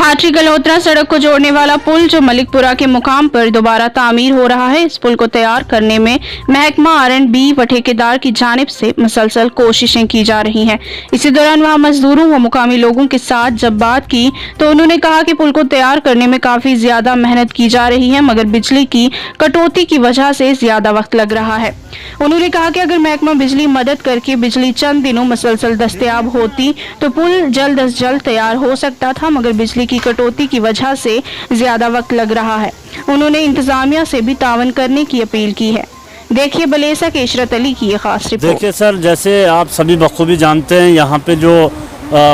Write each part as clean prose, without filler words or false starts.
हाटरी गल्होत्रा सड़क को जोड़ने वाला पुल जो मलिकपुरा के मुकाम पर दोबारा तामीर हो रहा है, इस पुल को तैयार करने में महकमा R&B व ठेकेदार की जानिब से मुसलसल कोशिशें की जा रही हैं। इसी दौरान वहां मजदूरों व मुकामी लोगों के साथ जब बात की तो उन्होंने कहा कि पुल को तैयार करने में काफी ज्यादा मेहनत की जा रही है, मगर बिजली की कटौती की वजह से ज्यादा वक्त लग रहा है। उन्होंने कहा कि अगर महकमा बिजली मदद करके बिजली चंद दिनों मुसलसल दस्तयाब होती तो पुल जल्द अज जल्द तैयार हो सकता था, मगर बिजली की कटौती की वजह से ज्यादा वक्त लग रहा है। उन्होंने इंतजामिया से भी तावन करने की अपील की है। देखिए बलेसा के इशरत अली की ये खास रिपोर्ट। देखिए सर, जैसे आप सभी बखूबी जानते हैं, यहाँ पे जो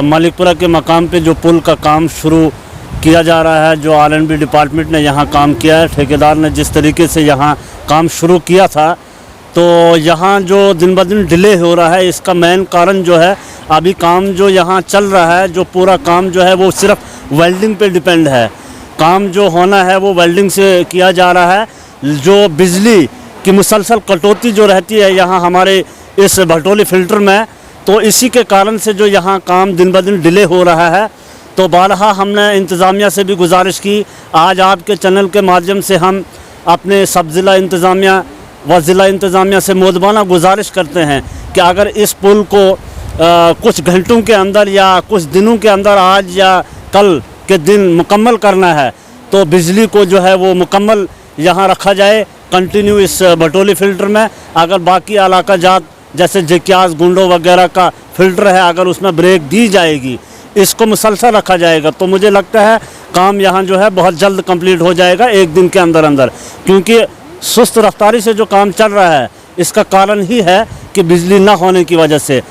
मलिकपुरा के मकाम पे जो पुल का काम शुरू किया जा रहा है, जो R&B डिपार्टमेंट ने यहाँ काम किया है, ठेकेदार ने जिस तरीके से यहाँ काम शुरू किया था, तो यहाँ जो दिन ब दिन डिले हो रहा है, इसका मेन कारण जो है, अभी काम जो यहाँ चल रहा है, जो पूरा काम जो है वो सिर्फ वेल्डिंग पे डिपेंड है। काम जो होना है वो वेल्डिंग से किया जा रहा है। जो बिजली की मुसलसल कटौती जो रहती है यहाँ हमारे इस भटोली फिल्टर में, तो इसी के कारण से जो यहाँ काम दिन ब दिन डिले हो रहा है। तो बारहा हमने इंतज़ामिया से भी गुजारिश की, आज आपके चैनल के माध्यम से हम अपने सब ज़िला इंतज़ामिया व ज़िला इंतज़ामिया से मोदबाना गुजारिश करते हैं कि अगर इस पुल को कुछ घंटों के अंदर या कुछ दिनों के अंदर, आज या कल के दिन मुकम्मल करना है, तो बिजली को जो है वो मुकम्मल यहाँ रखा जाए कंटिन्यू इस भटोली फ़िल्टर में। अगर बाकी इलाका जात जैसे जिक्यास गुंडो वगैरह का फ़िल्टर है, अगर उसमें ब्रेक दी जाएगी, इसको मुसलसल रखा जाएगा, तो मुझे लगता है काम यहाँ जो है बहुत जल्द कंप्लीट हो जाएगा, एक दिन के अंदर अंदर। क्योंकि सुस्त रफ्तारी से जो काम चल रहा है, इसका कारण ही है कि बिजली ना होने की वजह से।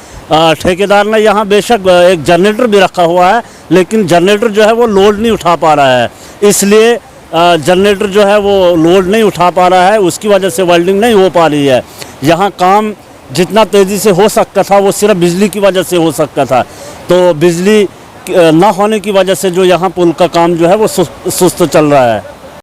ठेकेदार ने यहाँ बेशक एक जनरेटर भी रखा हुआ है, लेकिन जनरेटर जो है वो लोड नहीं उठा पा रहा है, इसलिए जनरेटर जो है वो लोड नहीं उठा पा रहा है, उसकी वजह से वेल्डिंग नहीं हो पा रही है। यहाँ काम जितना तेज़ी से हो सकता था वो सिर्फ बिजली की वजह से हो सकता था, तो बिजली ना होने की वजह से जो यहाँ पुल का काम जो है वो सुस्त चल रहा है।